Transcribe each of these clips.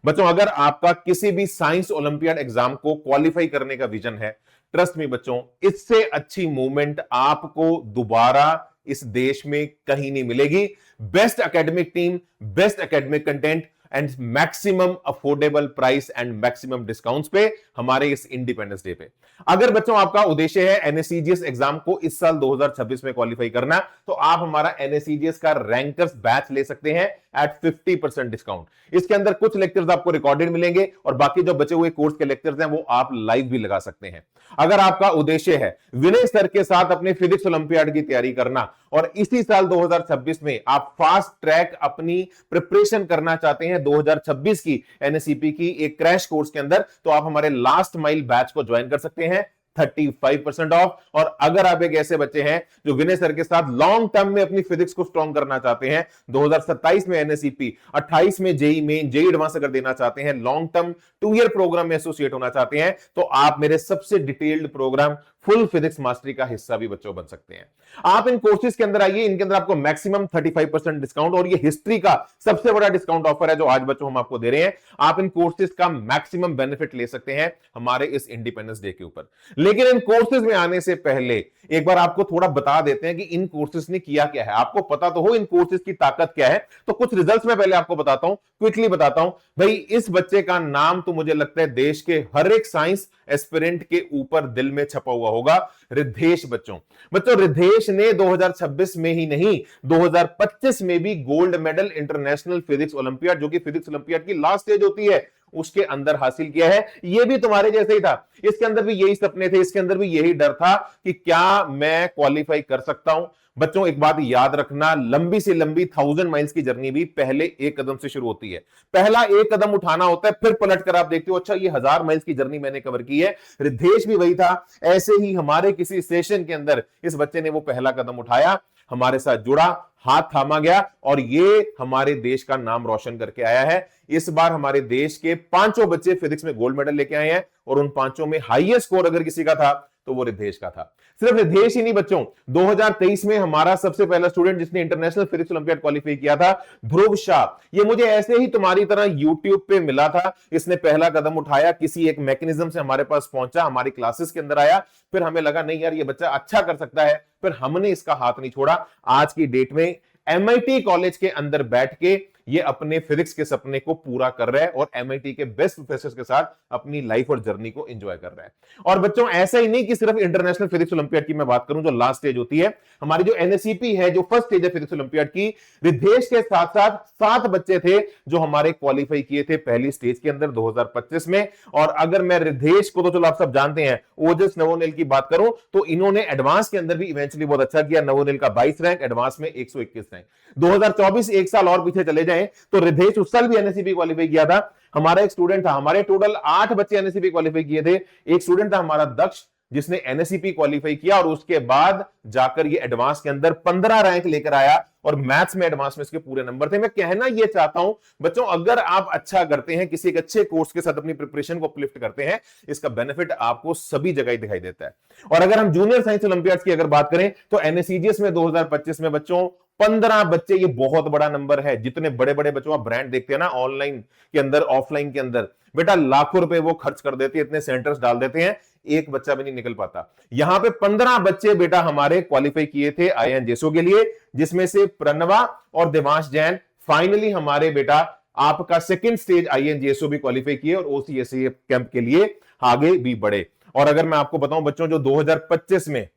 बच्चों अगर आपका किसी भी साइंस ओलंपियाड एग्जाम को क्वालिफाई करने का विजन है, ट्रस्ट मी बच्चों, इससे अच्छी मूवमेंट आपको दोबारा इस देश में कहीं नहीं मिलेगी। Best academic team, best academic content and maximum affordable price and maximum discounts पे हमारे इस इंडिपेंडेंस डे पे। अगर बच्चों आपका उद्देश्य है एनएससीजीएस एग्जाम को इस साल 2026 में क्वालिफाई करना, तो आप हमारा एनएससीजीएस का रैंकर्स बैच ले सकते हैं एट 50% डिस्काउंट। इसके अंदर कुछ लेक्चर्स आपको रिकॉर्डेड मिलेंगे और बाकी जो बचे हुए कोर्स के लेक्चर्स हैं वो आप लाइव भी लगा सकते हैं। अगर आपका उद्देश्य है विनय सर के साथ अपने फिजिक्स ओलंपियाड की तैयारी करना और इसी साल 2026 में आप फास्ट ट्रैक अपनी प्रिपरेशन करना चाहते हैं 2026 की एनएसईपी की एक क्रैश कोर्स के अंदर, तो आप हमारे लास्ट माइल बैच को ज्वाइन कर सकते हैं 35% ऑफ। और अगर आप एक ऐसे बच्चे हैं जो विनय सर के साथ लॉन्ग टर्म में अपनी फिजिक्स को स्ट्रॉन्ग करना चाहते हैं, 2027 में एनएसईपी, 28 में जेई मेन, जेई एडवांस अगर देना चाहते हैं, लॉन्ग टर्म 2 ईयर प्रोग्राम में एसोसिएट होना चाहते हैं, तो आप मेरे सबसे detailed programme full physics mastery का हिस्सा भी बच्चों बन सकते हैं। आप इन कोर्सेज के अंदर आइए, इनके अंदर आपको मैक्सिमम 35% डिस्काउंट, और ये हिस्ट्री का सबसे बड़ा डिस्काउंट ऑफर है जो आज बच्चों हम आपको दे रहे हैं। आप इन कोर्सेज का मैक्सिमम बेनिफिट ले सकते हैं हमारे इस इंडिपेंडेंस डे के ऊपर। लेकिन इन कोर्सेज में आने से पहले एक बार आपको थोड़ा बता देते हैं कि इन कोर्सेज ने किया क्या है, आपको पता तो हो इन कोर्सेज की ताकत क्या है। तो कुछ रिजल्ट्स में पहले आपको बताता हूं, क्विकली बताता हूं। भाई इस बच्चे का नाम तो मुझे लगता है देश के हर एक साइंस एस्पिरेंट के ऊपर दिल में छपा हुआ होगा, रिद्धेश। बच्चों रिद्धेश ने 2026 में ही नहीं 2025 में भी gold medal international physics olympiad, जो कि फिजिक्स ओलंपियाड की लास्ट स्टेज होती है, उसके अंदर हासिल किया है। ये भी तुम्हारे जैसे ही था, इसके अंदर भी यही सपने थे, इसके अंदर भी यही डर था कि क्या मैं क्वालिफाई कर सकता हूं। बच्चों एक बात याद रखना, लंबी से लंबी 1000 माइल्स की जर्नी भी पहले एक कदम से शुरू होती है। पहला एक कदम उठाना होता है, फिर पलट कर आप देखते हो अच्छा ये 1000 माइल्स की जर्नी मैंने कवर की है। रिद्धेश भी वही था। ऐसे ही हमारे किसी सेशन के अंदर इस बच्चे ने वो पहला कदम उठाया, हमारे साथ जुड़ा, हाथ थामा गया और ये हमारे देश का नाम रोशन करके आया है। इस बार हमारे देश के 5 बच्चे फिजिक्स में गोल्ड मेडल लेके आए हैं और उन 5 में हाईएस्ट स्कोर अगर किसी का था तो वो रिद्धेश का था। सिर्फ रिद्धेश ही नहीं बच्चों, 2023 में हमारा सबसे पहला स्टूडेंट जिसने इंटरनेशनल फिजिक्स ओलंपियाड क्वालिफाई किया था, ध्रुव शाह। ये मुझे ऐसे ही तुम्हारी तरह यूट्यूब पे मिला था, इसने पहला कदम उठाया, किसी एक मैकेनिज्म से हमारे पास पहुंचा, हमारी क्लासेस के अंदर आया, फिर हमें लगा नहीं यार ये बच्चा अच्छा कर सकता है, फिर हमने इसका हाथ नहीं छोड़ा। आज की डेट में एमआईटी कॉलेज के अंदर बैठ के ये अपने फिजिक्स के सपने को पूरा कर रहा है और एमआईटी के बेस्ट प्रोफेसर्स के साथ अपनी लाइफ और जर्नी को एंजॉय कर रहा है। और बच्चों ऐसा ही नहीं कि सिर्फ इंटरनेशनल फिजिक्स ओलंपियाड की मैं बात करूं जो लास्ट स्टेज होती है, हमारी जो एनएसईपी है जो फर्स्ट स्टेज है फिजिक्स ओलंपियाड की, रिद्धेश के साथ साथ 7 बच्चे थे जो हमारे क्वालिफाई किए थे पहली स्टेज के अंदर 2025 में। और अगर मैं रिद्धेश को तो चलो आप सब जानते हैं, ओजस नवोनेल की बात करूं तो इन्होंने एडवांस के अंदर भी इवेंचुअली बहुत अच्छा किया। नवोनेल का 22 रैंक, एडवांस में 121 रैंक। 2024 एक साल और पीछे चले जाएं तो रिद्धेश उस साल भी एनएसईपी क्वालिफाई किया था। हमारा एक स्टूडेंट था, हमारे टोटल 8 बच्चे एनएसईपी क्वालिफाई किए थे। एक स्टूडेंट था हमारा दक्ष जिसने एनएसईपी क्वालिफाई किया और उसके बाद जाकर ये एडवांस के अंदर 15 रैंक लेकर आया और मैथ्स में एडवांस में इसके पूरे नंबर थे। मैं कहना ये चाहता हूं बच्चों, अगर आप अच्छा करते हैं, किसी एक अच्छे कोर्स के साथ अपनी प्रिपरेशन को अपलिफ्ट करते हैं, इसका बेनिफिट आपको सभी जगह दिखाई देता है। और अगर हम जूनियर साइंस ओलंपियाड्स की अगर बात करें तो एनएससीजीएस में 2025 में बच्चों 15 बच्चे, ये बहुत बड़ा नंबर है। जितने बड़े बड़े बच्चों आप ब्रांड देखते हैं ना ऑनलाइन के अंदर, ऑफलाइन के अंदर, बेटा लाखों रुपए वो खर्च कर देते हैं, इतने सेंटर्स डाल देते हैं, एक बच्चा भी नहीं निकल पाता। यहां पे 15 बच्चे बेटा हमारे क्वालिफाई किए थे आईएनजेएसओ के लिए, जिसमें से प्रणवा और देवांश जैन फाइनली हमारे बेटा आपका सेकंड स्टेज आईएनजेएसओ भी क्वालिफाई किए और ओसीएसए कैंप के लिए आगे भी बढ़े। और अगर मैं आपको बताऊं बच्चों, जो 2025 में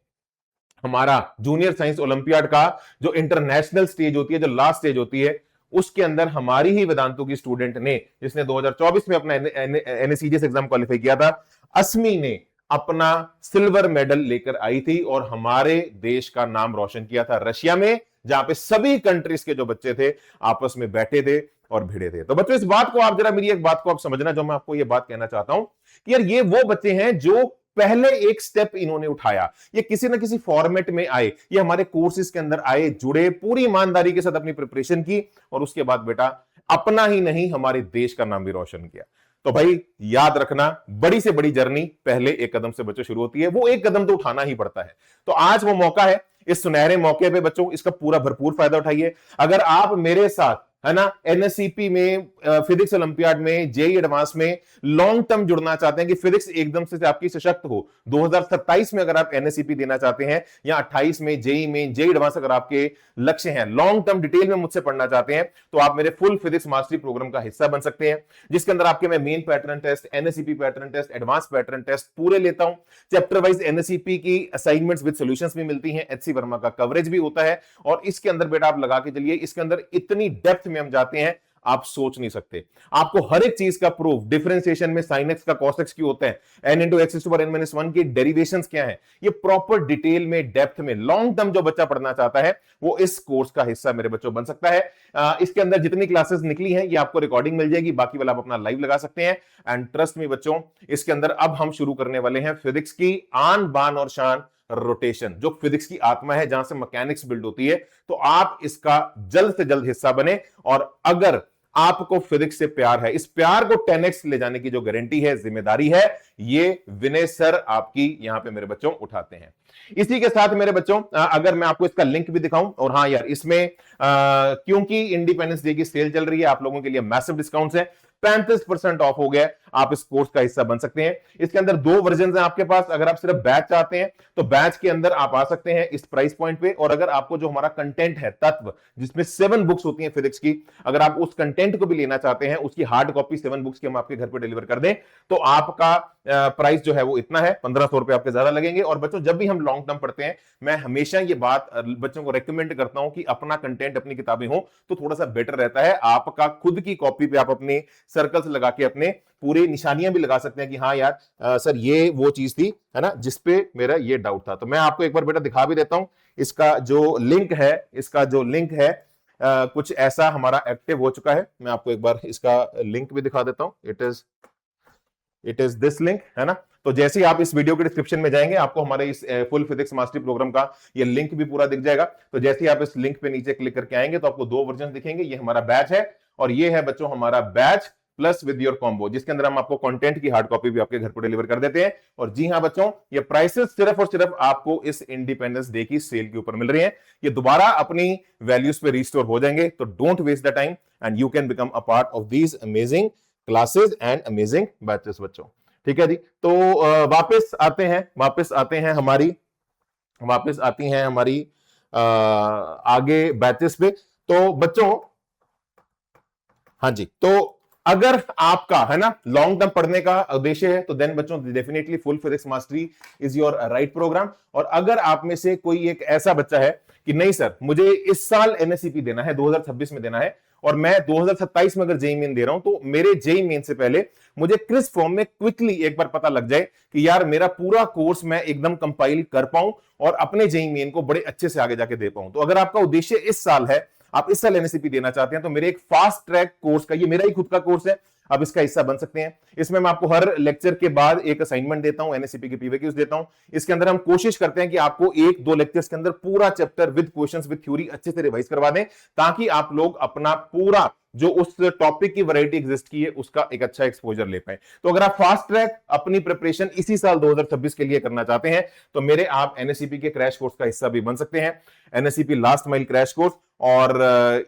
हमारा जूनियर साइंस ओलंपियाड का जो इंटरनेशनल स्टेज होती है, जो लास्ट स्टेज होती है, उसके अंदर हमारी ही वेदांतों की स्टूडेंट ने, जिसने 2024 में अपना एनएससीजीएस एग्जाम क्वालिफाई किया था, अस्मी ने अपना सिल्वर मेडल लेकर आई थी और हमारे देश का नाम रोशन किया था रशिया में, जहां पे सभी कंट्रीज के जो बच्चे थे आपस में बैठे थे और भिड़े थे। तो बच्चों इस बात को आप जरा, मेरी एक बात को आप समझना, जो मैं आपको ये बात कहना चाहता हूं कि यार ये वो बच्चे हैं जो पहले एक स्टेप इन्होंने उठाया, ये किसी ना किसी फॉर्मेट में आए, ये हमारे कोर्सेज के अंदर आए, जुड़े, पूरी ईमानदारी के साथ अपनी प्रिपरेशन की और उसके बाद बेटा अपना ही नहीं हमारे देश का नाम भी रोशन किया। तो भाई याद रखना, बड़ी से बड़ी जर्नी पहले एक कदम से बच्चों शुरू होती है, वो एक कदम तो उठाना ही पड़ता है। तो आज वो मौका है, इस सुनहरे मौके पे बच्चों इसका पूरा भरपूर फायदा उठाइए। अगर आप मेरे साथ है ना, एनएससीपी में, फिजिक्स ओलंपियाड में, जेई एडवांस में लॉन्ग टर्म जुड़ना चाहते हैं कि फिजिक्स एकदम से आपकी सशक्त हो, 2027 में अगर आप एनएससीपी देना चाहते हैं या 28 में जेई एडवांस अगर आपके लक्ष्य हैं, लॉन्ग टर्म डिटेल में मुझसे पढ़ना चाहते हैं, तो आप मेरे फुल फिजिक्स मास्टरी प्रोग्राम का हिस्सा बन सकते हैं, जिसके अंदर आपके मैं main pattern test, NSCP pattern test, advance pattern test पूरे लेता हूं। चैप्टर वाइज एनएससीपी की असाइनमेंट्स विद सॉल्यूशंस भी मिलती हैं, एचसी वर्मा का कवरेज भी होता है, और इसके अंदर बेटा आप लगा के चलिए, इसके अंदर इतनी डेप्थ में हम जाते हैं आप सोच नहीं सकते। आपको हर एक चीज का प्रूफ, डिफरेंशिएशन में sin x का cos x क्यों होता है, n into x to power n minus 1 की डेरिवेशंस क्या है, ये प्रॉपर डिटेल में, डेप्थ में, लॉन्ग टर्म जो बच्चा पढ़ना चाहता है वो इस कोर्स का हिस्सा मेरे बच्चों बन सकता है। इसके अंदर जितनी क्लासेस निकली हैं ये आपको रिकॉर्डिंग मिल जाएगी, बाकी वाला आप अपना लाइव लगा सकते हैं। एंड ट्रस्ट मी बच्चों, इसके अंदर अब हम शुरू करने वाले हैं फिजिक्स की आन बान और शान रोटेशन, जो फिजिक्स की आत्मा है, जहां से मैकेनिक्स बिल्ड होती है। तो आप इसका जल्द से जल्द हिस्सा बने, और अगर आपको फिजिक्स से प्यार है, इस प्यार को 10x ले जाने की जो गारंटी है, जिम्मेदारी है, ये विनय सर आपकी यहां पे मेरे बच्चों उठाते हैं। इसी के साथ मेरे बच्चों अगर मैं आपको इसका लिंक भी दिखाऊं, और हाँ यार, इसमें क्योंकि इंडिपेंडेंस डे की सेल चल रही है, आप लोगों के लिए मैसिव डिस्काउंट्स है, 35% ऑफ हो गया, आप इस कोर्स का हिस्सा बन सकते हैं। इसके अंदर 2 वर्जन है आपके पास, अगर आप सिर्फ बैच चाहते हैं तो बैच के अंदर आप आ सकते हैं इस प्राइस पॉइंट पे, और अगर आपको जो हमारा कंटेंट है, तत्व, जिसमें 7 बुक्स होती हैं फिजिक्स की, अगर आप उस कंटेंट को भी लेना चाहते हैं, उसकी हार्ड कॉपी 7 बुक्स की हम आपके घर पे डिलीवर कर दें, तो आपका प्राइस जो है वो इतना है, 1500 रुपए आपके ज्यादा लगेंगे। और बच्चों, जब भी हम लॉन्ग टर्म पढ़ते हैं, मैं हमेशा ये बात बच्चों को रेकमेंड करता हूं कि अपना कंटेंट, अपनी किताबें हो तो थोड़ा सा बेटर रहता है। आपका खुद की कॉपी पे आप अपने सर्कल्स लगा के अपने पूरी निशानियां भी लगा सकते हैं कि हाँ यार सर ये वो चीज थी, है ना, जिसपे मेरा ये डाउट था। तो मैं आपको एक बार बेटा दिखा भी देता हूं, इसका जो लिंक है, कुछ ऐसा हमारा एक्टिव हो चुका है। मैं आपको एक बार इसका लिंक भी दिखा देता हूं। इट इज दिस लिंक, है ना। तो जैसे ही आप इस वीडियो के डिस्क्रिप्शन में जाएंगे, आपको हमारे इस फुल फिजिक्स मास्टरी प्रोग्राम का ये लिंक भी पूरा दिख जाएगा। तो जैसे ही आप इस लिंक पे नीचे क्लिक करके आएंगे तो आपको 2 वर्जन दिखेंगे। ये हमारा बैच है, और ये है बच्चों हमारा batch plus with your combo, जिसके अंदर हम आपको कंटेंट की हार्ड कॉपी भी आपके घर पर डिलीवर कर देते हैं। और जी हां बच्चों, ये प्राइसेस सिर्फ और सिर्फ आपको इस इंडिपेंडेंस डे की सेल के ऊपर मिल रही हैं। ये दोबारा अपनी वैल्यूज पे रिस्टोर हो जाएंगे, तो don't waste the time and you can become a part of these amazing classes and amazing batches बच्चों। ठीक है जी। तो वापस आते हैं हमारी आगे बैचेस पे। तो बच्चों, हाँ जी, तो अगर आपका, है ना, लॉन्ग टर्म पढ़ने का उद्देश्य है, तो देन बच्चों definitely full physics mastery is your right programme. और अगर आप में से कोई एक ऐसा बच्चा है कि नहीं सर, मुझे इस साल एनएससीपी देना है, 2026 में देना है, और मैं 2027 में अगर जेई मेन दे रहा हूं, तो मेरे जेई मेन से पहले मुझे क्रिस्प फॉर्म में क्विकली एक बार पता लग जाए कि यार मेरा पूरा कोर्स मैं एकदम कंपाइल कर पाऊं और अपने जेई मेन को बड़े अच्छे से आगे जाके दे पाऊं। तो अगर आपका उद्देश्य इस साल है, आप इस साल एनएससीपी देना चाहते हैं, तो मेरे एक फास्ट ट्रैक कोर्स का, ये मेरा ही खुद का कोर्स है, आप इसका हिस्सा बन सकते हैं। इसमें मैं आपको हर लेक्चर के बाद एक असाइनमेंट देता हूं, एनएससीपी के पीवीक्यूज देता हूं। इसके अंदर हम कोशिश करते हैं कि आपको 1-2 लेक्चर्स के अंदर पूरा chapter with questions with theory अच्छे से रिवाइज करवा दें, ताकि आप लोग अपना पूरा जो उस टॉपिक की वैरायटी एग्जिस्ट की है उसका एक अच्छा एक्सपोजर ले पाए। तो अगर आप फास्ट ट्रैक अपनी प्रिपरेशन इसी साल 2026 के लिए करना चाहते हैं, तो मेरे आप एनएससीपी के क्रैश कोर्स का हिस्सा भी बन सकते हैं, NSCP last mile crash course. और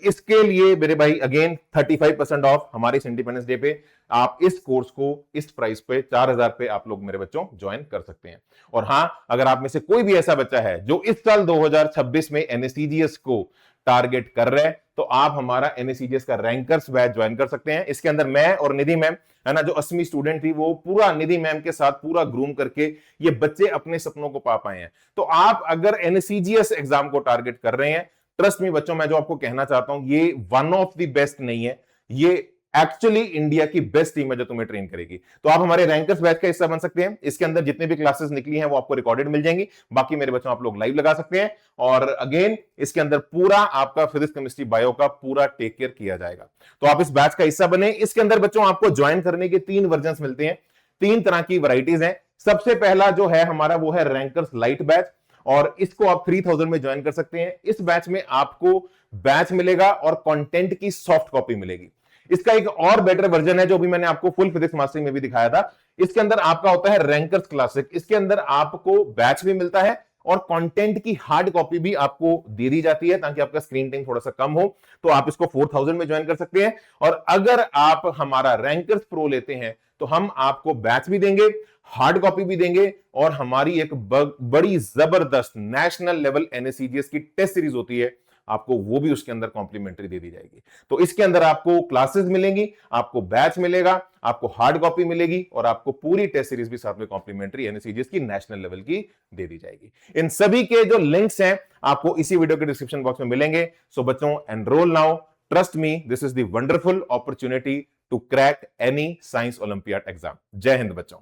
इसके लिए मेरे भाई अगेन 35% ऑफ हमारे इंडिपेंडेंस डे पे आप इस कोर्स को इस प्राइस पे 4000 पे आप लोग मेरे बच्चों ज्वाइन कर सकते हैं। और हां, अगर आप में से कोई भी ऐसा बच्चा है जो इस साल 2026 में एनएससीजीएस को टारगेट कर रहे हैं, तो आप हमारा एनएससीजीएस का रैंकर्स बैच ज्वाइन कर सकते हैं। इसके अंदर मैं और निधि मैम, है ना, जो 8वीं स्टूडेंट थी, वो पूरा निधि मैम के साथ पूरा ग्रूम करके ये बच्चे अपने सपनों को पा पाए हैं। तो आप अगर एनएससीजीएस एग्जाम को टारगेट कर रहे हैं, ट्रस्ट मी बच्चों, मैं जो आपको कहना चाहता हूं, ये वन ऑफ द बेस्ट नहीं है, ये एक्चुअली इंडिया की बेस्ट टीम है जो तुम्हें ट्रेन करेगी। तो आप हमारे रैंकर्स बैच का हिस्सा बन सकते हैं। इसके अंदर जितने भी क्लासेस निकली हैं वो आपको रिकॉर्डेड मिल जाएंगी, बाकी मेरे बच्चों आप लोग लाइव लगा सकते हैं। और अगेन इसके अंदर पूरा आपका फिजिक्स केमिस्ट्री बायो का पूरा टेक केयर किया जाएगा। तो आप इस बैच का हिस्सा बने। इसके अंदर बच्चों आपको ज्वाइन करने के 3 वर्जन मिलते हैं, 3 तरह की वैरायटीज हैं। सबसे पहला जो है हमारा वो है रैंकर्स लाइट बैच, और इसको आप 3000 में ज्वाइन कर सकते हैं। इस बैच में आपको बैच मिलेगा और कंटेंट की सॉफ्ट कॉपी मिलेगी। इसका एक और बेटर वर्जन है जो भी मैंने आपको फुल फिजिक्स मास्टरी में भी दिखाया था। इसके अंदर आपका होता है रैंकर्स क्लासिक। इसके अंदर आपको बैच भी मिलता है और कंटेंट की हार्ड कॉपी भी आपको दे दी जाती है ताकि आपका स्क्रीन टाइम थोड़ा सा कम हो। तो आप इसको 4000 में ज्वाइन कर सकते हैं। और अगर आप हमारा रैंकर्स प्रो लेते हैं तो हम आपको बैच भी देंगे, हार्ड कॉपी भी देंगे, और हमारी एक बड़ी जबरदस्त नेशनल लेवल एनएससीजीएस की टेस्ट सीरीज होती है, आपको वो भी उसके अंदर कॉम्प्लीमेंट्री दे दी जाएगी। तो इसके अंदर आपको क्लासेस मिलेंगी, आपको बैच मिलेगा, आपको हार्ड कॉपी मिलेगी, और आपको पूरी टेस्ट सीरीज भी साथ में कॉम्प्लीमेंट्री एनएससीजीएस की नेशनल लेवल की दे दी जाएगी। इन सभी के जो लिंक्स हैं आपको इसी वीडियो के डिस्क्रिप्शन बॉक्स में मिलेंगे। सो बच्चों, enrol now, trust me, this is the wonderful opportunity to crack any science olympiad exam. जय हिंद बच्चों।